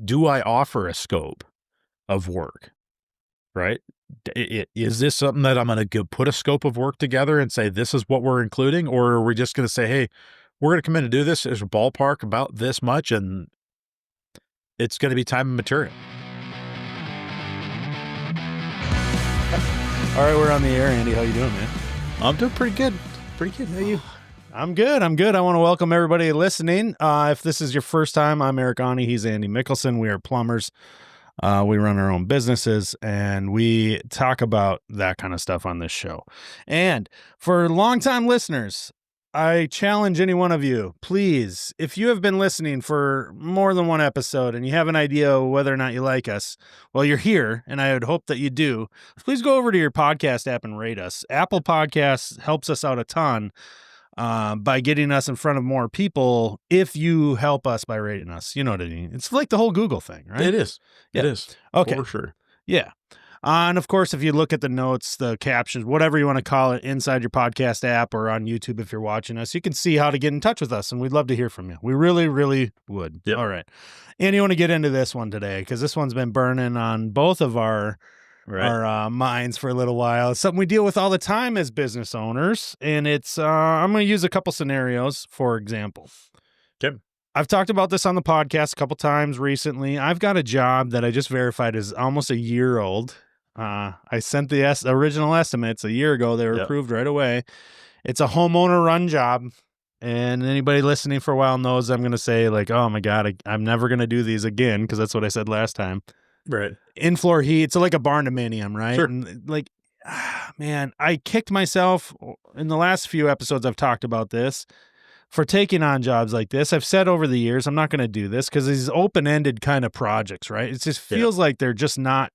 do I offer a scope of work, right? Is this something that I'm going to put a scope of work together and say, this is what we're including? Or are we just going to say, hey, we're going to come in and do this. There's a ballpark about this much, and it's going to be time and material. All right, we're on the air, Andy. How you doing, man? I'm doing pretty good. Pretty good. How are you? I'm good. I want to welcome everybody listening. If this is your first time, I'm Eric Ani. He's Andy Mickelson. We are plumbers. We run our own businesses, and we talk about that kind of stuff on this show. And for longtime listeners, I challenge any one of you, please, if you have been listening for more than one episode and you have an idea whether or not you like us, well, you're here, and I would hope that you do. Please go over to your podcast app and rate us. Apple Podcasts helps us out a ton by getting us in front of more people if you help us by rating us. You know what I mean? It's like the whole Google thing, right? It is. Yeah. It is. Okay. For sure. Yeah. And of course, if you look at the notes, the captions, whatever you want to call it, inside your podcast app or on YouTube, if you're watching us, you can see how to get in touch with us. And we'd love to hear from you. We really, really would. Yep. All right. And you want to get into this one today because this one's been burning on both of our minds for a little while. It's something we deal with all the time as business owners. And it's, I'm going to use a couple scenarios, for example. Okay. I've talked about this on the podcast a couple times recently. I've got a job that I just verified is almost a year old. I sent the original estimates a year ago. They were approved right away. It's a homeowner run job. And anybody listening for a while knows I'm going to say like, oh my God, I'm never going to do these again. Because that's what I said last time. Right. In-floor heat. It's like a barn-dominium, right? Sure. And like, man, I kicked myself in the last few episodes. I've talked about this for taking on jobs like this. I've said over the years, I'm not going to do this because these open-ended kind of projects, right? It just feels like they're just not,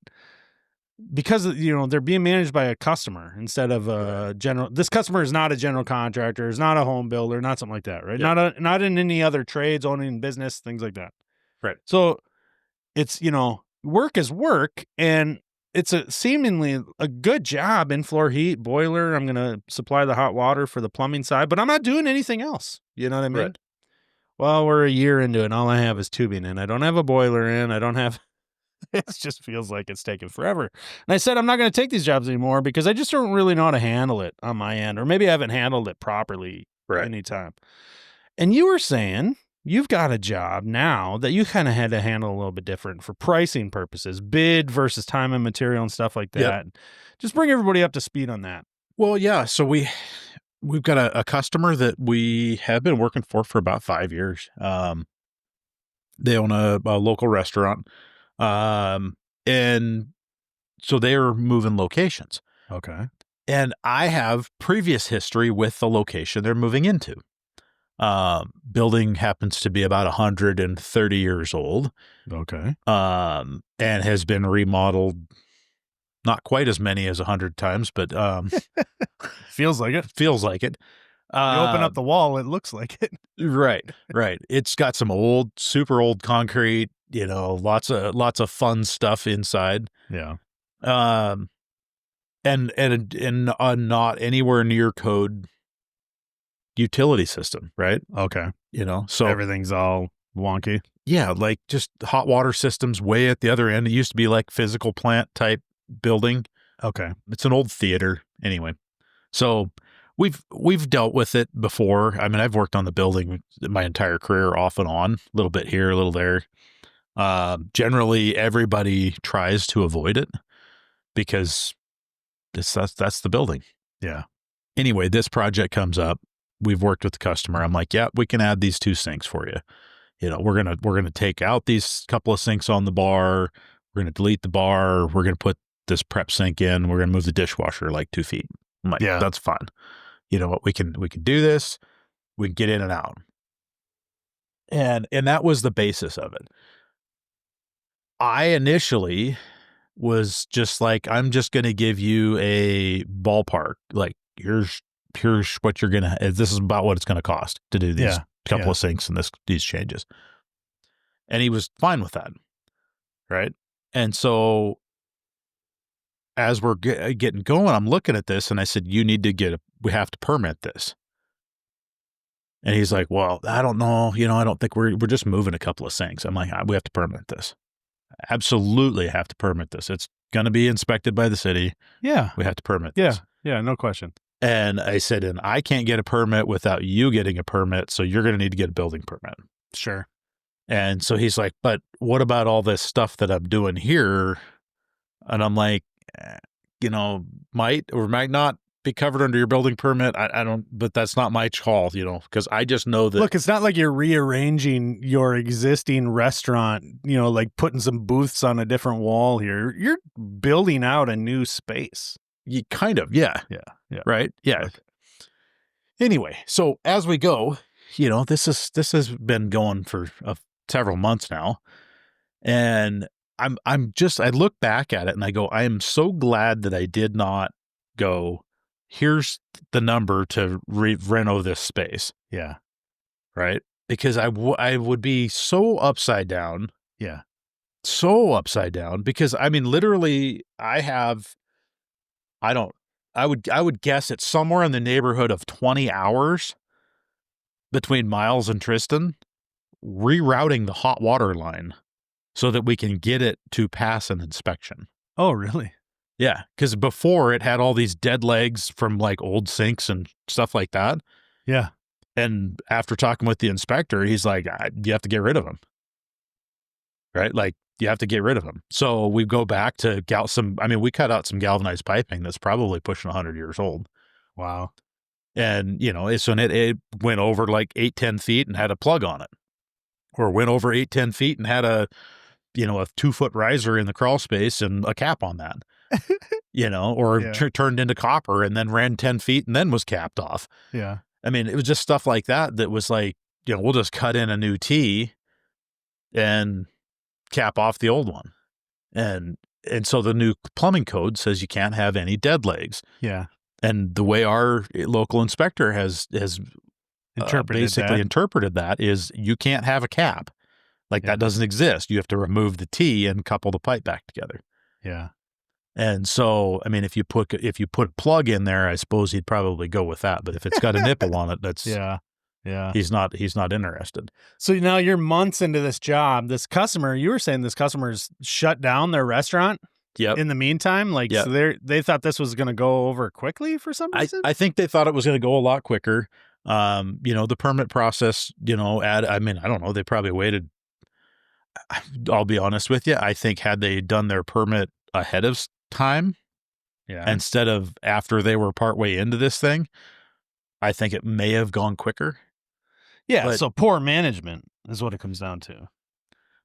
because, they're being managed by a customer instead of a general. This customer is not a general contractor, is not a home builder, not something like that, right? Yeah. Not in any other trades, owning business, things like that. Right. So it's, work is work, and it's seemingly a good job. In-floor heat, boiler. I'm going to supply the hot water for the plumbing side, but I'm not doing anything else. You know what I mean? Right. Well, we're a year into it, and all I have is tubing in. I don't have a boiler in. I don't have... It just feels like it's taking forever. And I said, I'm not going to take these jobs anymore because I just don't really know how to handle it on my end, or maybe I haven't handled it properly anytime. And you were saying you've got a job now that you kind of had to handle a little bit different for pricing purposes, bid versus time and material and stuff like that. Yep. Just bring everybody up to speed on that. Well, yeah. So we've got a customer that we have been working for about 5 years. They own a local restaurant. And so they're moving locations. Okay. And I have previous history with the location they're moving into. Building happens to be about 130 years old. Okay. And has been remodeled not quite as many as 100 times, but, Feels like it. feels like it. You open up the wall, it looks like it. Right. It's got some super old concrete, lots of fun stuff inside. Yeah. And not anywhere near code utility system, right? Okay. So Everything's all wonky. yeah, like just hot water systems way at the other end. It used to be like physical plant type building. Okay. It's an old theater anyway. So we've dealt with it before. I mean, I've worked on the building my entire career off and on, a little bit here, a little there. Generally everybody tries to avoid it because that's the building. Yeah. Anyway, this project comes up. We've worked with the customer. I'm like, yeah, we can add these 2 sinks for you. We're going to take out these couple of sinks on the bar. We're going to delete the bar. We're going to put this prep sink in. We're going to move the dishwasher like 2 feet. I'm like, yeah, that's fine. You know what? We can do this. We can get in and out. And that was the basis of it. I initially was just like, I'm just going to give you a ballpark. Like, here's what you're going to, this is about what it's going to cost to do these couple of sinks and these changes. And he was fine with that. Right. And so as we're getting going, I'm looking at this and I said, we have to permit this. And he's like, well, I don't know. I don't think we're just moving a couple of sinks. I'm like, we have to permit this. Absolutely have to permit this. It's going to be inspected by the city. Yeah. We have to permit Yeah. this. Yeah. No question. And I said, and I can't get a permit without you getting a permit. So you're going to need to get a building permit. Sure. And so he's like, but what about all this stuff that I'm doing here? And I'm like, might or might not be covered under your building permit. I don't, but that's not my call, because I just know that. Look, it's not like you're rearranging your existing restaurant, like putting some booths on a different wall here. You're building out a new space. You kind of, yeah. Yeah. Yeah. Right. Yeah. Okay. Anyway, so as we go, this has been going for several months now, and I look back at it and I go, I am so glad that I did not go, here's the number to reno this space. Yeah. Right. Because I would be so upside down. Yeah. So upside down because literally I would guess it's somewhere in the neighborhood of 20 hours between Miles and Tristan rerouting the hot water line so that we can get it to pass an inspection. Oh, really? Yeah, because before it had all these dead legs from like old sinks and stuff like that. Yeah. And after talking with the inspector, he's like, you have to get rid of them. Right? Like, you have to get rid of them. So we go back to we cut out some galvanized piping that's probably pushing 100 years old. Wow. And, it went over like 8-10 feet and had a plug on it. Or went over 8-10 feet and had a 2-foot riser in the crawl space and a cap on that, turned into copper and then ran 10 feet and then was capped off. Yeah. It was just stuff like that was like, we'll just cut in a new T and cap off the old one. And so the new plumbing code says you can't have any dead legs. Yeah. And the way our local inspector has interpreted that is you can't have a cap. Like that doesn't exist. You have to remove the T and couple the pipe back together. Yeah. And so, if you put a plug in there, I suppose he'd probably go with that. But if it's got a nipple on it, that's yeah. He's not interested. So now you're months into this job. This customer, you were saying this customer's shut down their restaurant. Yep. In the meantime, so they thought this was going to go over quickly for some reason. I think they thought it was going to go a lot quicker. The permit process, I don't know. They probably waited. I'll be honest with you. I think had they done their permit ahead of time, instead of after they were partway into this thing, I think it may have gone quicker. Yeah. So poor management is what it comes down to.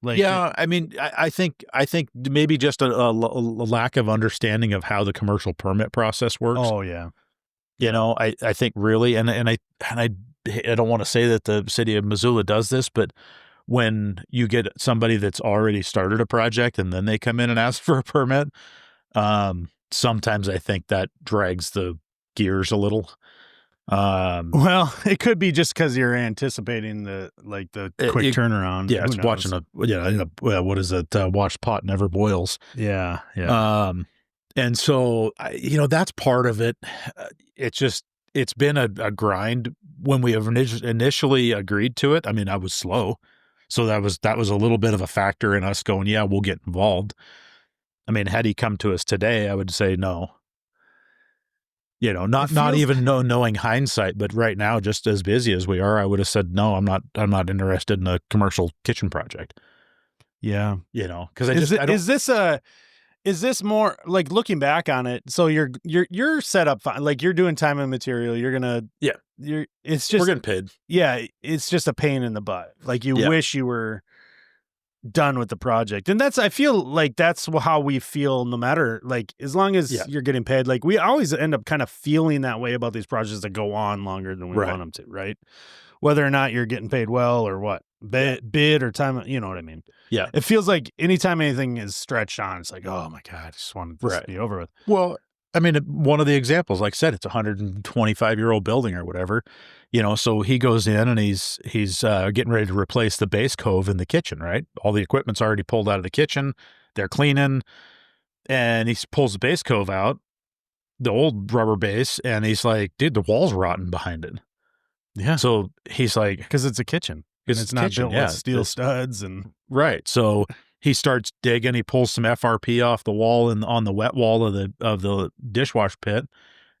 I think maybe just a lack of understanding of how the commercial permit process works. Oh yeah. I think really, and I don't want to say that the city of Missoula does this, but when you get somebody that's already started a project and then they come in and ask for a permit, sometimes I think that drags the gears a little. Well, it could be just because you're anticipating the quick turnaround. Yeah, it's watching what is it? Watch pot never boils. Yeah, yeah. And so that's part of it. It's been a grind when we have initially agreed to it. I was slow, so that was a little bit of a factor in us going, yeah, we'll get involved. Had he come to us today, I would say no. Not even knowing hindsight, but right now, just as busy as we are, I would have said, no, I'm not interested in a commercial kitchen project. Yeah. Because is this more like looking back on it? So you're set up fine. Like you're doing time and material. You're going to, we're getting paid. Yeah. It's just a pain in the butt. Like you wish you were done with the project. And I feel like that's how we feel no matter, like, as long as you're getting paid. Like we always end up kind of feeling that way about these projects that go on longer than we want them to, right? Whether or not you're getting paid well or what, bid or time, you know what I mean? Yeah. It feels like anytime anything is stretched on, it's like, oh my God, I just wanted this to be over with. Well, one of the examples, like I said, it's a 125-year-old building or whatever, so he goes in and he's getting ready to replace the base cove in the kitchen, right? All the equipment's already pulled out of the kitchen. They're cleaning, and he pulls the base cove out, the old rubber base, and he's like, dude, the wall's rotten behind it. Yeah. So he's like, Because it's a kitchen and "It's it's the not kitchen, built with yeah, steel studs and right." So he starts digging. He pulls some FRP off the wall and on the wet wall of the dishwash pit,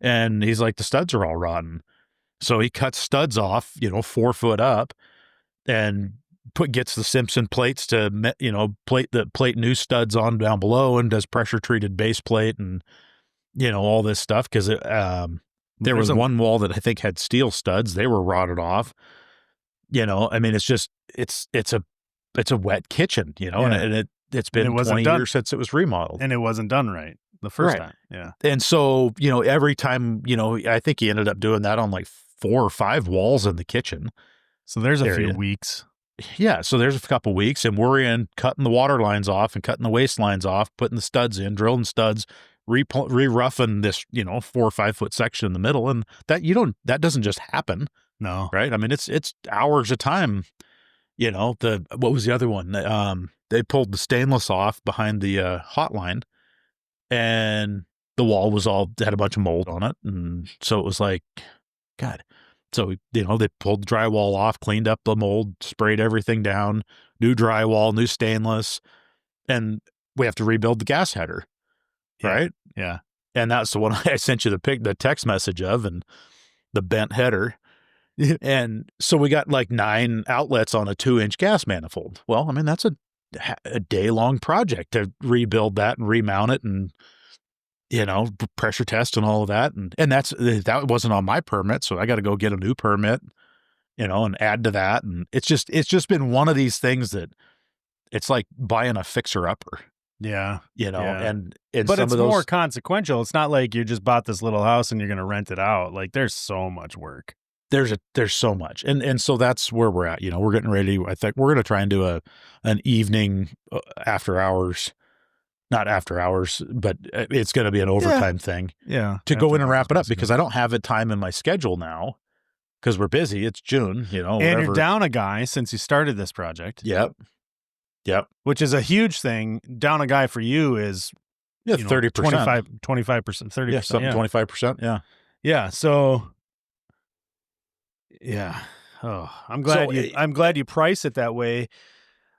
and he's like, "The studs are all rotten." So he cuts studs off, 4 foot up, and gets the Simpson plates to plate new studs on down below, and does pressure treated base plate and all this stuff because there there's was a one wall that I think had steel studs. They were rotted off. I mean, it's a wet kitchen, yeah, it's and it been wasn't 20 done years since it was remodeled. and it wasn't done right the first Right. time. Yeah. And so, every time, I think he ended up doing that on like 4 or 5 walls in the kitchen So there's a few area. weeks. Yeah. So there's a couple weeks, and we're in cutting the water lines off and cutting the waste lines off, putting the studs in, drilling studs, re-roughing this, 4 or 5 foot section in the middle. And that doesn't just happen. No. Right. I mean, it's hours of time. What was the other one? They pulled the stainless off behind the hotline, and the wall had a bunch of mold on it. And so it was like, God. So, they pulled the drywall off, cleaned up the mold, sprayed everything down, new drywall, new stainless, and we have to rebuild the gas header. Yeah. Right. Yeah. And that's the one I sent you the text message of, and the bent header. And so we got like 9 outlets on a 2-inch gas manifold. Well, I mean, that's a day-long project to rebuild that and remount it and, pressure test and all of that. And that wasn't on my permit. So I got to go get a new permit, and add to that. And it's just been one of these things that it's like buying a fixer-upper, Yeah. and But some it's of those, more consequential. It's not like you just bought this little house and you're going to rent it out. Like there's so much work. there's so much. And so that's where we're at. We're getting ready. I think we're going to try and do an evening after hours, not after hours, but it's going to be an overtime thing Yeah. to go in and After wrap it up hours, because I don't have a time in my schedule now because we're busy. It's June, And whatever. you're down a guy since you started this project. Yep. Which is a huge thing. Down a guy for you is Yeah, 30%. 25%, 30%. Yeah, something 25%. Yeah. Yeah. So yeah. Oh, I'm glad you price it that way.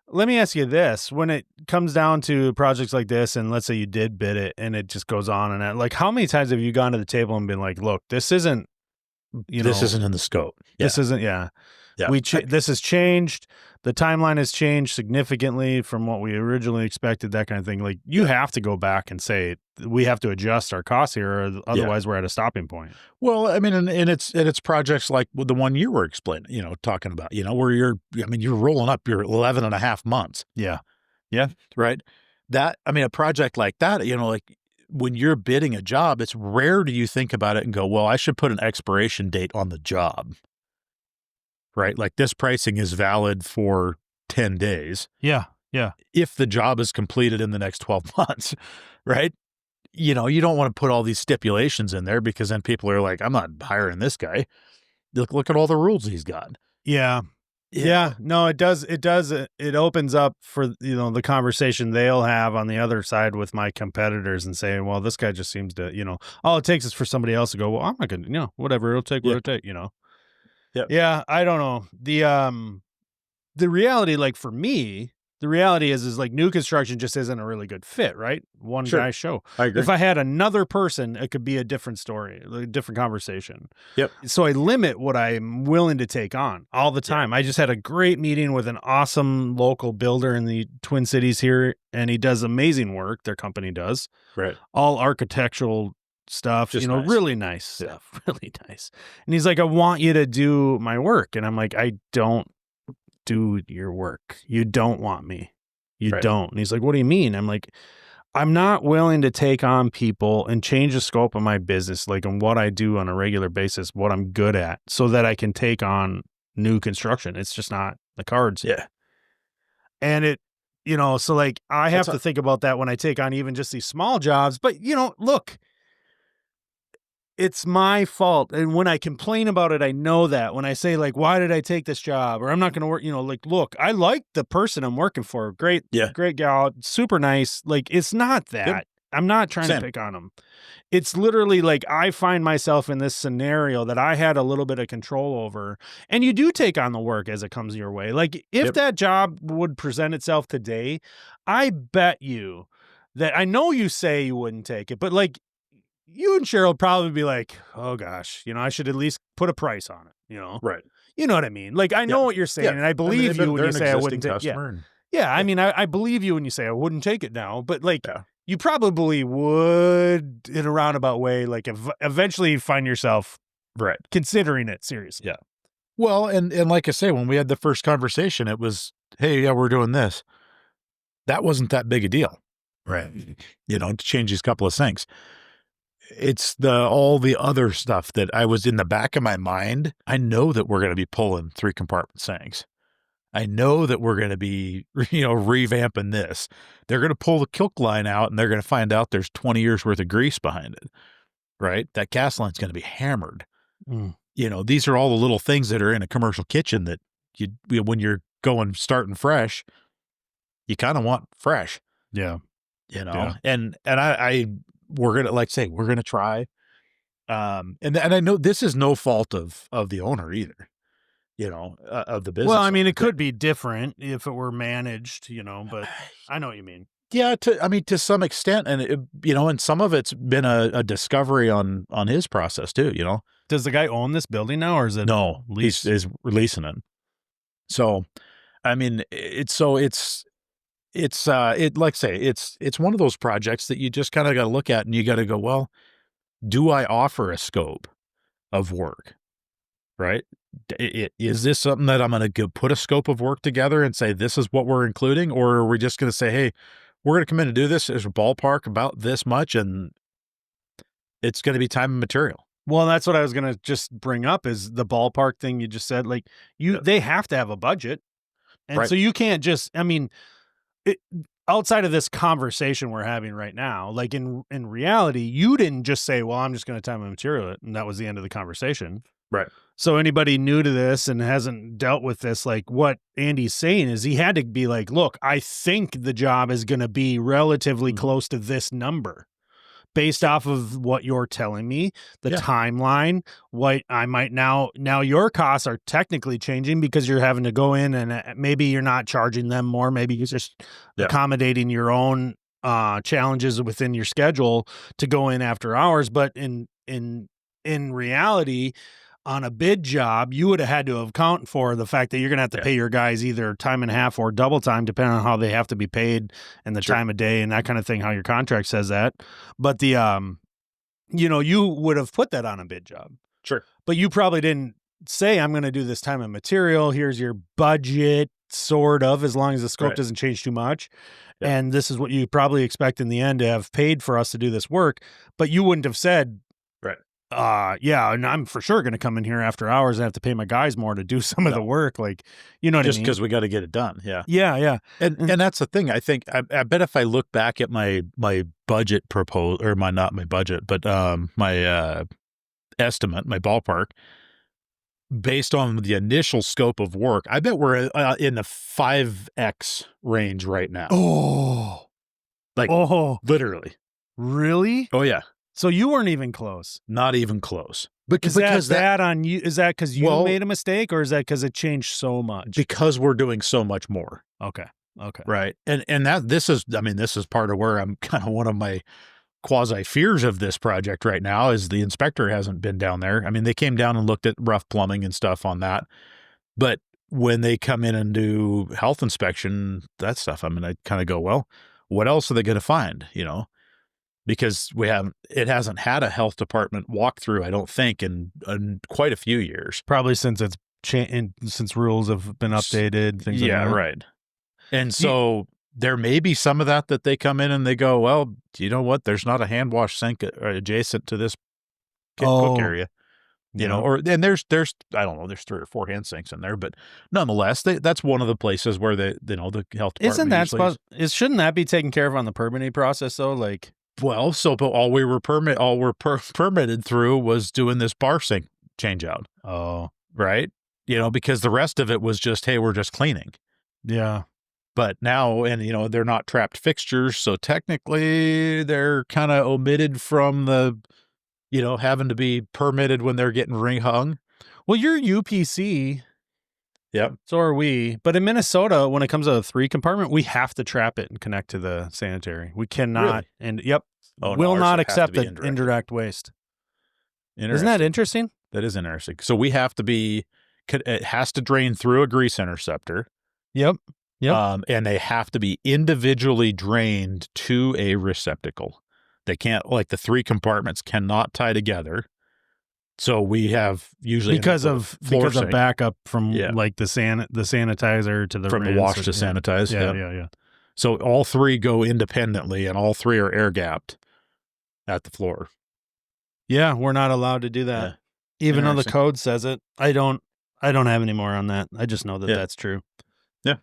Let me ask you this. When it comes down to projects like this, and let's say you did bid it and it just goes on and that, like how many times have you gone to the table and been like, look, this isn't, This isn't in the scope. This isn't, yeah. Yeah. This has changed. The timeline has changed significantly from what we originally expected, that kind of thing. Like you have to go back and say, we have to adjust our costs here, or otherwise we're at a stopping point. Well, I mean, and it's projects like the one you were explaining, talking about, where you're rolling up your 11 and a half months. Yeah. Right. A project like that, like when you're bidding a job, it's rare do you think about it and go, well, I should put an expiration date on the job. Right. Like this pricing is valid for 10 days. Yeah. If the job is completed in the next 12 months, right? You don't want to put all these stipulations in there because then people are like, I'm not hiring this guy. Look at all the rules he's got. Yeah. No, it does. It opens up for, the conversation they'll have on the other side with my competitors and saying, well, this guy just seems to, all it takes is for somebody else to go, well, I'm not going to, whatever, it'll take what it'll take, Yep. Yeah. I don't know. The reality, like for me, the reality is like new construction just isn't a really good fit, right? One Sure. guy show. I agree. If I had another person, it could be a different story, a different conversation. Yep. So I limit what I'm willing to take on all the time. I just had a great meeting with an awesome local builder in the Twin Cities here, and he does amazing work. Their company does. Right. All architectural stuff, Just nice. really nice stuff, really nice. And he's like, I want you to do my work. And I'm like, I don't do your work. You don't want me. You Right. don't. And he's like, what do you mean? I'm like, I'm not willing to take on people and change the scope of my business, like and what I do on a regular basis, what I'm good at, so that I can take on new construction. It's just not the cards. Yeah. And it, so like I have to think about that when I take on even just these small jobs. But, look, it's my fault. And when I complain about it, I know that when I say like, why did I take this job? Or I'm not going to work, like, look, I like the person I'm working for. Great gal, super nice. Like, it's not that. Yep. I'm not trying to Same. pick on them. It's literally like I find myself in this scenario that I had a little bit of control over, and you do take on the work as it comes your way. Like if Yep. that job would present itself today, I bet you that I know you say you wouldn't take it, but like you and Cheryl would probably be like, oh gosh, I should at least put a price on it. Right. You know what I mean? Like I Yeah. know what you're saying, Yeah. and I I mean, believe you when they're you an say I existing wouldn't take. Yeah, customer. And yeah. I yeah. mean, I believe you when you say I wouldn't take it now, but like Yeah. you probably would in a roundabout way. Like eventually find yourself Right. considering it seriously. Yeah. Well, and like I say, when we had the first conversation, it was, hey, yeah, we're doing this. That wasn't that big a deal. Right. To change these couple of things. It's all the other stuff that I was in the back of my mind. I know that we're going to be pulling 3-compartment sinks. I know that we're going to be, revamping this. They're going to pull the kilk line out and they're going to find out there's 20 years worth of grease behind it, right? That gas line's going to be hammered. Mm. These are all the little things that are in a commercial kitchen that when you're starting fresh, you kind of want fresh. Yeah. Yeah. And we're going to, like say, we're going to try. And I know this is no fault of the owner either. Of the business. Well, I mean, it could be different if it were managed, but I know what you mean. Yeah, to some extent, and and some of it's been a discovery on his process too. Does the guy own this building now, or is it No, leased? he's releasing it. So, I mean, it's like say it's one of those projects that you just kind of got to look at and you got to go, well, do I offer a scope of work? Right? Is this something that I'm going to put a scope of work together and say, this is what we're including? Or are we just going to say, hey, we're going to come in and do this as a ballpark about this much, and it's going to be time and material. Well, that's what I was going to just bring up is the ballpark thing you just said. Like they have to have a budget. And Right. so you can't just, I mean, outside of this conversation we're having right now, like in reality, you didn't just say, well, I'm just going to time and material it. And that was the end of the conversation. Right. So anybody new to this and hasn't dealt with this, like what Andy's saying is he had to be like, look, I think the job is going to be relatively close to this number based off of what you're telling me, the timeline, what I might now your costs are technically changing because you're having to go in and maybe you're not charging them more. Maybe you're just accommodating your own challenges within your schedule to go in after hours. But in reality, on a bid job, you would have had to account for the fact that you're going to have to pay your guys either time and a half or double time, depending on how they have to be paid and the time of day and that kind of thing, how your contract says that. But the, you would have put that on a bid job. Sure. But you probably didn't say, I'm going to do this time and material. Here's your budget, sort of, as long as the scope doesn't change too much. Yeah. And this is what you probably expect in the end to have paid for us to do this work. But you wouldn't have said, and I'm for sure going to come in here after hours and have to pay my guys more to do some of the work. Like, you know what I mean? Just because we got to get it done. Yeah. Yeah. Yeah. And that's the thing. I think, I bet if I look back at my budget proposal, or not my budget, but my estimate, my ballpark, based on the initial scope of work, I bet we're in the 5X range right now. Oh. Literally. Really? Oh, yeah. So you weren't even close. Not even close. Because that on you? Is that because you made a mistake, or is that because it changed so much? Because we're doing so much more. Okay. Right. And this is part of where I'm kind of one of my quasi fears of this project right now is the inspector hasn't been down there. I mean, they came down and looked at rough plumbing and stuff on that, but when they come in and do health inspection, that stuff, I mean, I kind of go, well, what else are they going to find? Because it hasn't had a health department walkthrough, I don't think, in quite a few years. Probably since it's since rules have been updated, things like that. Yeah, right. And so there may be some of that they come in and they go, well, you know what? There's not a hand wash sink adjacent to this cook area. And there's I don't know, there's 3 or 4 hand sinks in there, but nonetheless, that's one of the places where the health department isn't that shouldn't that be taken care of on the permitting process though? Like, well, but all we're permitted through was doing this bar sink change out. Oh, right. Because the rest of it was just, hey, we're just cleaning. Yeah. But now, and they're not trapped fixtures, so technically they're kind of omitted from the, having to be permitted when they're getting ring hung. Well, you're UPC. Yep. So are we. But in Minnesota, when it comes to a 3 compartment, we have to trap it and connect to the sanitary. We cannot. Really? And yep. Oh, no, will ours not have to accept be the indirect waste. Interesting. Isn't that interesting? That is interesting. So we have to be, it has to drain through a grease interceptor. Yep. And they have to be individually drained to a receptacle. They can't, like the 3 compartments cannot tie together. So we have usually because of backup from like the sanitizer to the from the wash to sanitize. Yeah. So all 3 go independently, and all 3 are air gapped at the floor. Yeah, we're not allowed to do that, even though the code says it. I don't have any more on that. I just know that that's true. Yeah.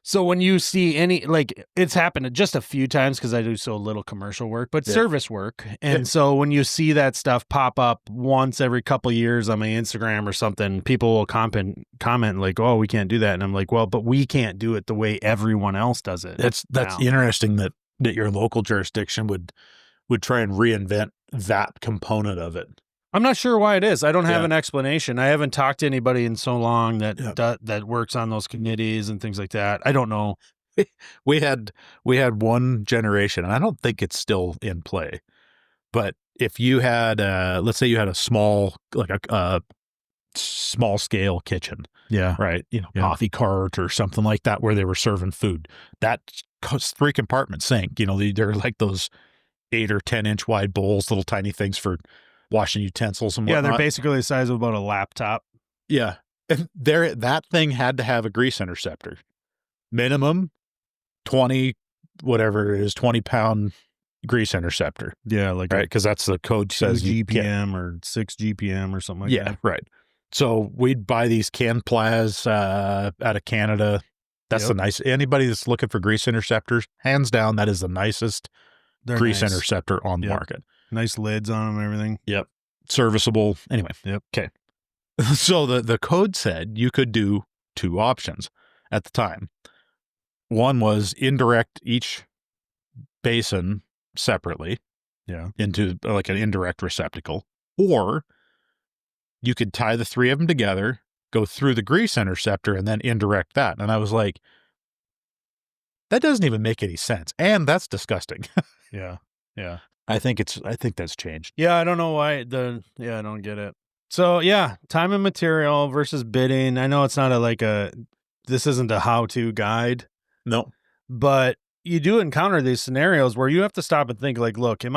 So when you see any, like, it's happened just a few times because I do so little commercial work, but service work. And so when you see that stuff pop up once every couple of years on my Instagram or something, people will comment like, oh, we can't do that. And I'm like, well, but we can't do it the way everyone else does it. That's interesting that your local jurisdiction would try and reinvent that component of it. I'm not sure why it is. I don't have an explanation. I haven't talked to anybody in so long that works on those committees and things like that. I don't know. We had one generation, and I don't think it's still in play. But if you had, let's say you had a small, like a small scale kitchen, right, coffee cart or something like that, where they were serving food, that 3 compartment sink, they're like those 8 or 10 inch wide bowls, little tiny things for washing utensils and whatnot. Yeah, they're basically the size of about a laptop. Yeah. And that thing had to have a grease interceptor. Minimum 20, whatever it is, 20-pound grease interceptor. Yeah, like right, because that's the code says GPM or 6 GPM or something like that. Yeah, right. So we'd buy these Canplas out of Canada. That's the nice. Anybody that's looking for grease interceptors, hands down, that is the nicest grease interceptor on the market. Nice lids on them and everything. Yep. Serviceable. Anyway. Yep. Okay. So the code said you could do 2 options at the time. One was indirect each basin separately. Yeah. Into like an indirect receptacle. Or you could tie the 3 of them together, go through the grease interceptor, and then indirect that. And I was like, that doesn't even make any sense. And that's disgusting. Yeah. I think that's changed. Yeah, I don't know why I don't get it. So yeah, time and material versus bidding. I know it's not this isn't a how-to guide. No. But you do encounter these scenarios where you have to stop and think like, look, is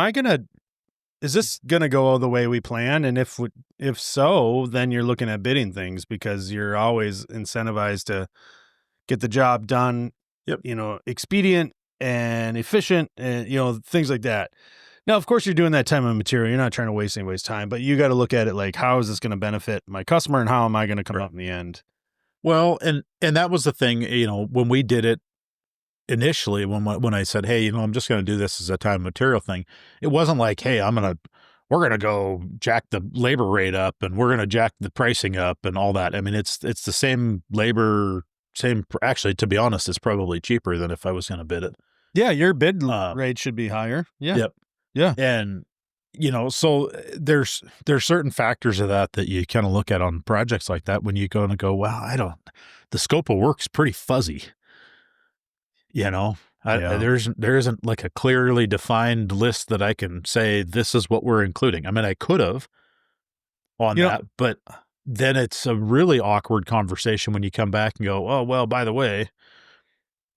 this going to go the way we plan? And if so, then you're looking at bidding things because you're always incentivized to get the job done, expedient and efficient and, things like that. Now, of course, you're doing that time and material. You're not trying to waste anybody's time, but you got to look at it like, how is this going to benefit my customer and how am I going to come up in the end? Well, and that was the thing, when we did it initially, when I said, hey, I'm just going to do this as a time and material thing, it wasn't like, hey, we're going to go jack the labor rate up and we're going to jack the pricing up and all that. I mean, it's the same labor, actually, to be honest, it's probably cheaper than if I was going to bid it. Yeah. Your bid rate should be higher. Yeah. Yep. Yeah. And, so there's certain factors of that you kind of look at on projects like that when you go and go, well, the scope of work's pretty fuzzy. There isn't like a clearly defined list that I can say, this is what we're including. I mean, I could have on that, but then it's a really awkward conversation when you come back and go, oh, well, by the way,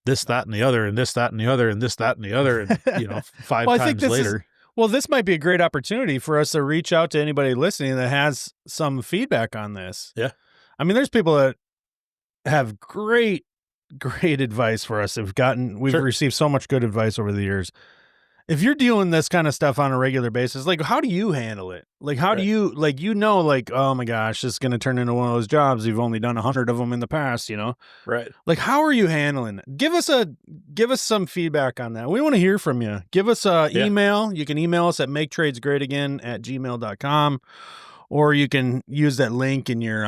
this, that, and the other, and this, that, and the other, and this, that, and the other, and 5 times later. Well, this might be a great opportunity for us to reach out to anybody listening that has some feedback on this. Yeah. I mean, there's people that have great advice for us. We've received so much good advice over the years. If you're doing this kind of stuff on a regular basis, like, how do you handle it? Like, how do you, oh my gosh, this is going to turn into one of those jobs. You've only done 100 of them in the past, Right. Like, how are you handling it? Give us some feedback on that. We want to hear from you. Give us an email. You can email us at maketradesgreatagain@gmail.com, or you can use that link in your,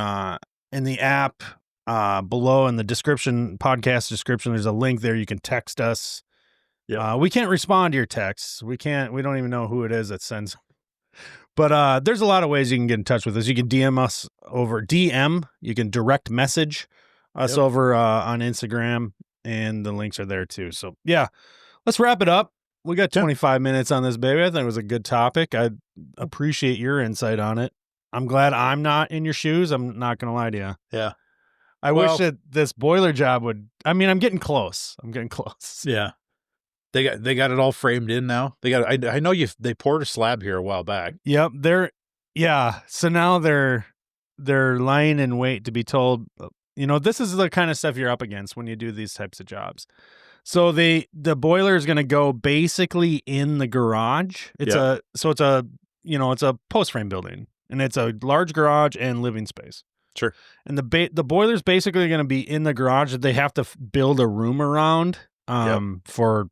in the app below in the description, podcast description. There's a link there. You can text us. Yep. We can't respond to your texts. We don't even know who it is that sends. But there's a lot of ways you can get in touch with us. You can DM us over DM. You can direct message us over on Instagram, and the links are there too. So yeah, let's wrap it up. We got 25 minutes on this, baby. I think it was a good topic. I appreciate your insight on it. I'm glad I'm not in your shoes. I'm not going to lie to you. Yeah. I wish that this boiler job would, I'm getting close. Yeah. They got it all framed in now. I know they poured a slab here a while back. Yep. So now they're lying in wait to be told, this is the kind of stuff you're up against when you do these types of jobs. So the boiler is going to go basically in the garage. It's a post frame building, and it's a large garage and living space. Sure. And the boiler's basically going to be in the garage that they have to build a room around for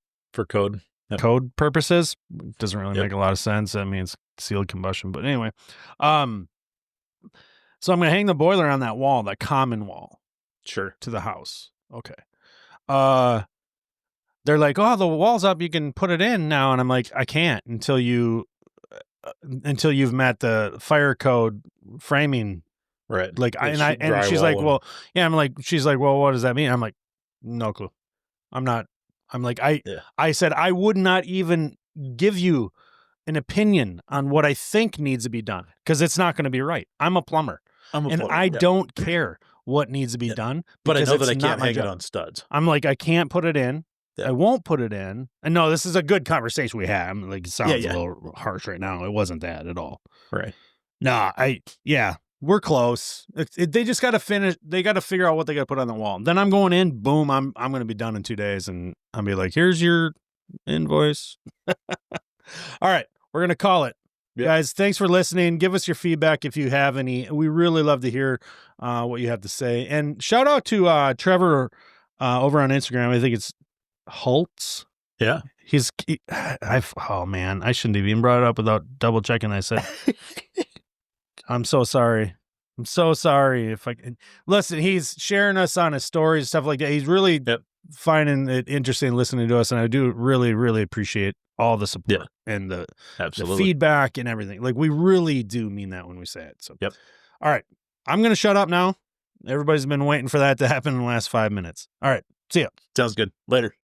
code. Code purposes. Doesn't really make a lot of sense. I mean, it's sealed combustion, but anyway. So I'm going to hang the boiler on that wall, that common wall. Sure. To the house. Okay. They're like, oh, the wall's up. You can put it in now. And I'm like, I can't until you've met the fire code framing. Right. Like, and she's like, well, yeah. She's like, well, what does that mean? I'm like, no clue. I said, I would not even give you an opinion on what I think needs to be done because it's not going to be right. I'm a plumber. I don't care what needs to be done. But I know that I can't hang it on studs. I'm like, I can't put it in. Yeah. I won't put it in. And no, this is a good conversation we had. It sounds a little harsh right now. It wasn't that at all. Right. Nah, we're close. They just got to finish. They got to figure out what they got to put on the wall. Then I'm going in. Boom. I'm going to be done in 2 days, and I'll be like, here's your invoice. All right, we're going to call it. Yep. Guys, thanks for listening. Give us your feedback if you have any. We really love to hear what you have to say. And shout out to Trevor over on Instagram. I think it's Holtz. Yeah. Oh man, I shouldn't have even brought it up without double checking. I said, I'm so sorry. If I can listen, he's sharing us on his stories, stuff like that. He's really finding it interesting listening to us. And I do really, really appreciate all the support and the feedback and everything. Like, we really do mean that when we say it. So, all right, I'm going to shut up now. Everybody's been waiting for that to happen in the last 5 minutes. All right. See ya. Sounds good. Later.